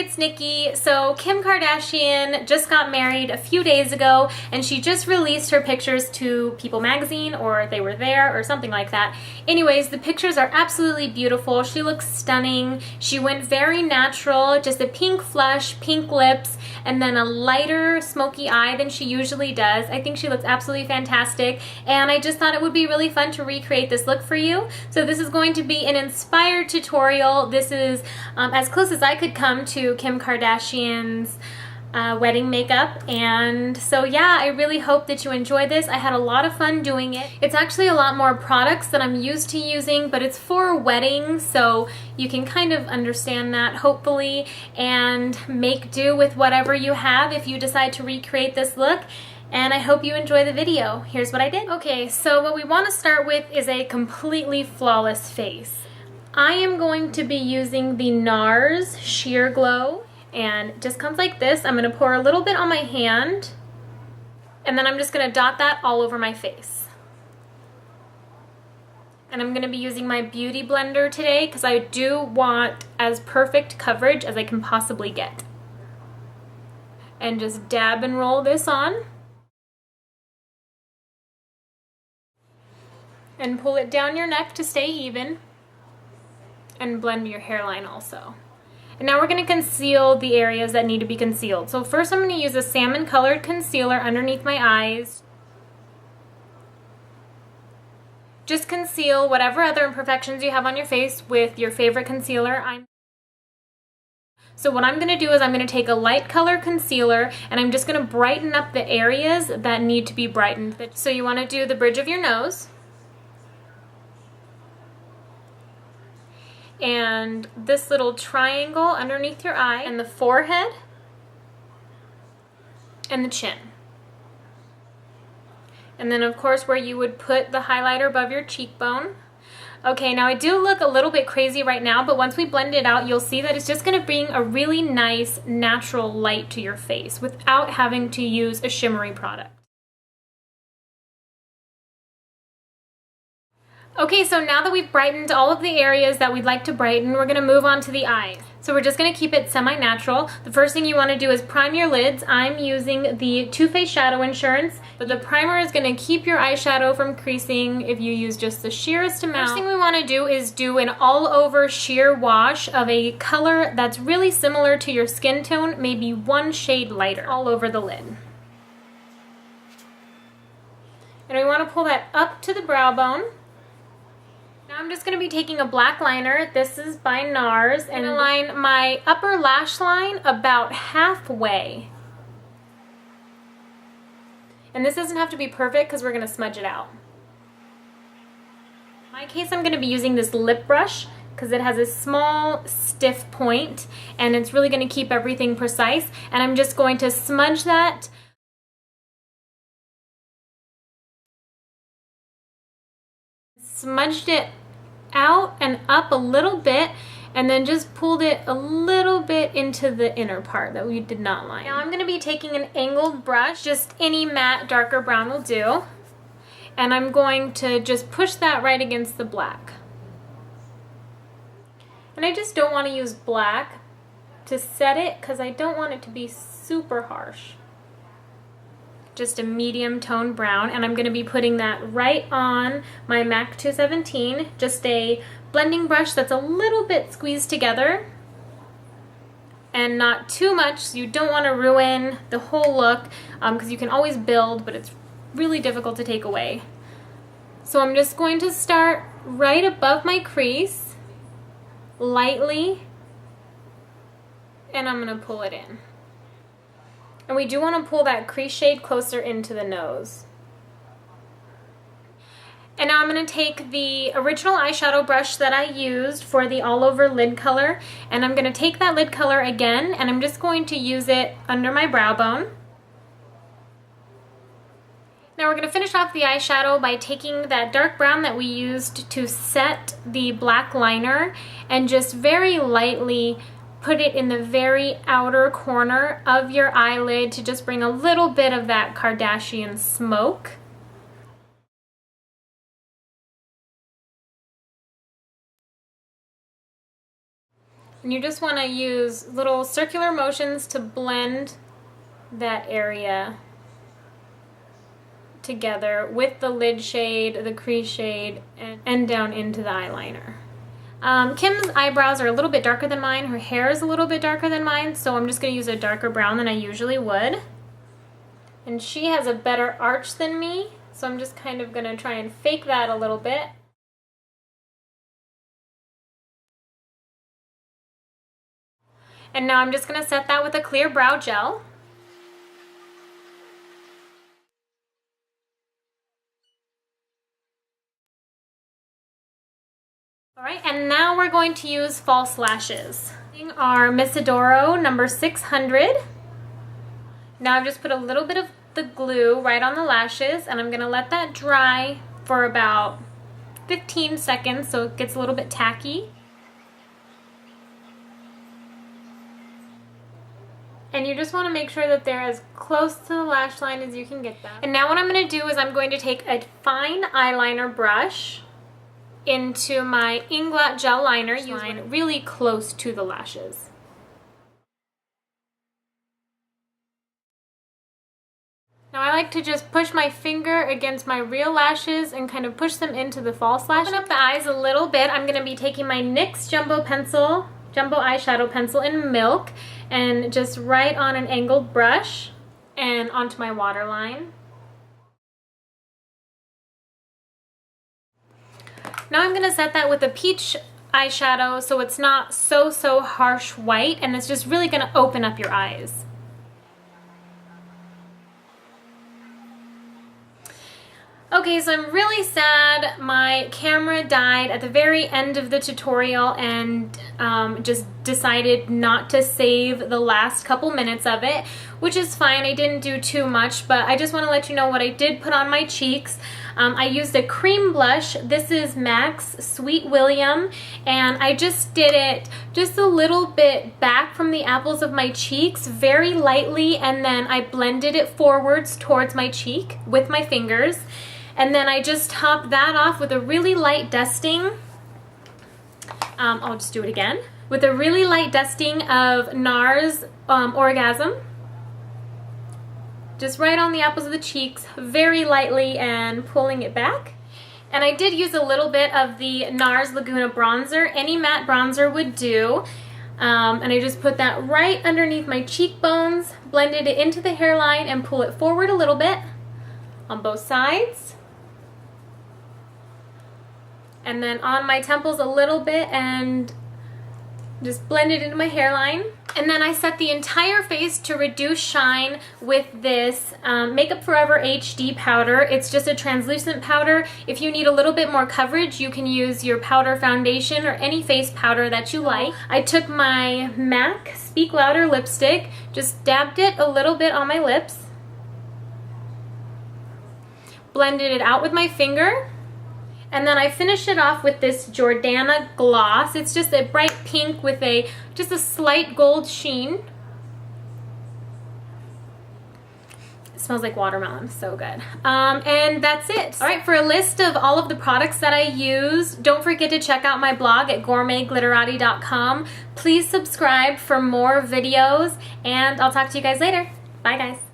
it's Nikki. So Kim Kardashian just got married a few days ago and she just released her pictures to People magazine, or they were there or something like that. Anyways, the pictures are absolutely beautiful. She looks stunning. She went very natural, just a pink flush, pink lips, and then a lighter smoky eye than she usually does. I think she looks absolutely fantastic, and I just thought it would be really fun to recreate this look for you. So this is going to be an inspired tutorial. This is as close as I could come to Kim Kardashian's wedding makeup, and so yeah, I really hope that you enjoy this. I had a lot of fun doing it. It's actually a lot more products than I'm used to using, but it's for weddings, so you can kind of understand that hopefully and make do with whatever you have if you decide to recreate this look. And I hope you enjoy the video. Here's what I did. Okay, so what we want to start with is a completely flawless face. I am going to be using the NARS Sheer Glow, and it just comes like this. I'm going to pour a little bit on my hand, and then I'm just going to dot that all over my face. And I'm going to be using my Beauty Blender today because I do want as perfect coverage as I can possibly get. And just dab and roll this on. And pull it down your neck to stay even. And blend your hairline also. And now we're going to conceal the areas that need to be concealed. So first I'm going to use a salmon colored concealer underneath my eyes. Just conceal whatever other imperfections you have on your face with your favorite concealer. So what I'm going to do is I'm going to take a light color concealer and I'm just going to brighten up the areas that need to be brightened. So you want to do the bridge of your nose. And this little triangle underneath your eye, and the forehead, and the chin. And then of course where you would put the highlighter above your cheekbone. Okay, now I do look a little bit crazy right now, but once we blend it out, you'll see that it's just going to bring a really nice natural light to your face without having to use a shimmery product. Okay, so now that we've brightened all of the areas that we'd like to brighten, we're going to move on to the eyes. So we're just going to keep it semi-natural. The first thing you want to do is prime your lids. I'm using the Too Faced Shadow Insurance, but the primer is going to keep your eyeshadow from creasing if you use just the sheerest amount. First thing we want to do is do an all-over sheer wash of a color that's really similar to your skin tone, maybe one shade lighter, all over the lid. And we want to pull that up to the brow bone. Now I'm just going to be taking a black liner. This is by NARS, and align my upper lash line about halfway. And this doesn't have to be perfect because we're going to smudge it out. In my case, I'm going to be using this lip brush because it has a small stiff point and it's really going to keep everything precise. And I'm just going to smudge that. Smudged it out and up a little bit, and then just pulled it a little bit into the inner part that we did not line. Now I'm going to be taking an angled brush, just any matte darker brown will do, and I'm going to just push that right against the black. And I just don't want to use black to set it because I don't want it to be super harsh. Just a medium tone brown, and I'm going to be putting that right on my MAC 217, just a blending brush that's a little bit squeezed together and not too much, so you don't want to ruin the whole look because you can always build, but it's really difficult to take away. So I'm just going to start right above my crease lightly, and I'm going to pull it in. And we do want to pull that crease shade closer into the nose. And now I'm going to take the original eyeshadow brush that I used for the all over lid color, and I'm going to take that lid color again, and I'm just going to use it under my brow bone. Now we're going to finish off the eyeshadow by taking that dark brown that we used to set the black liner and just very lightly put it in the very outer corner of your eyelid to just bring a little bit of that Kardashian smoke. And you just want to use little circular motions to blend that area together with the lid shade, the crease shade, and down into the eyeliner. Kim's eyebrows are a little bit darker than mine. Her hair is a little bit darker than mine, so I'm just going to use a darker brown than I usually would. And she has a better arch than me, so I'm just kind of going to try and fake that a little bit. And now I'm just going to set that with a clear brow gel. Alright, and now we're going to use false lashes. Our Miss Adoro number 600. Now I've just put a little bit of the glue right on the lashes, and I'm going to let that dry for about 15 seconds so it gets a little bit tacky. And you just want to make sure that they're as close to the lash line as you can get them. And now what I'm going to do is I'm going to take a fine eyeliner brush into my Inglot gel liner, using really close to the lashes. Now I like to just push my finger against my real lashes and kind of push them into the false lashes. Open up the eyes a little bit. I'm going to be taking my NYX Jumbo eyeshadow pencil in Milk, and just right on an angled brush and onto my waterline. Now I'm going to set that with a peach eyeshadow so it's not so harsh white, and it's just really going to open up your eyes. Okay, so I'm really sad my camera died at the very end of the tutorial and just decided not to save the last couple minutes of it, which is fine. I didn't do too much, but I just want to let you know what I did put on my cheeks. I used a cream blush. This is MAC's Sweet William, and I just did it just a little bit back from the apples of my cheeks, very lightly, and then I blended it forwards towards my cheek with my fingers. And then I just topped that off with a really light dusting. I'll just do it again. With a really light dusting of NARS Orgasm. Just right on the apples of the cheeks, very lightly, and pulling it back. And I did use a little bit of the NARS Laguna bronzer. Any matte bronzer would do. And I just put that right underneath my cheekbones, blended it into the hairline, and pull it forward a little bit on both sides. And then on my temples a little bit, and just blend it into my hairline. And then I set the entire face to reduce shine with this Makeup Forever HD powder. It's just a translucent powder. If you need a little bit more coverage, you can use your powder foundation or any face powder that you like. I took my MAC Speak Louder lipstick, just dabbed it a little bit on my lips, blended it out with my finger, and then I finished it off with this Jordana gloss. It's just a bright pink with just a slight gold sheen. It smells like watermelon, so good. And that's it. All right, for a list of all of the products that I use, don't forget to check out my blog at gourmetglitterati.com. Please subscribe for more videos, and I'll talk to you guys later. Bye, guys.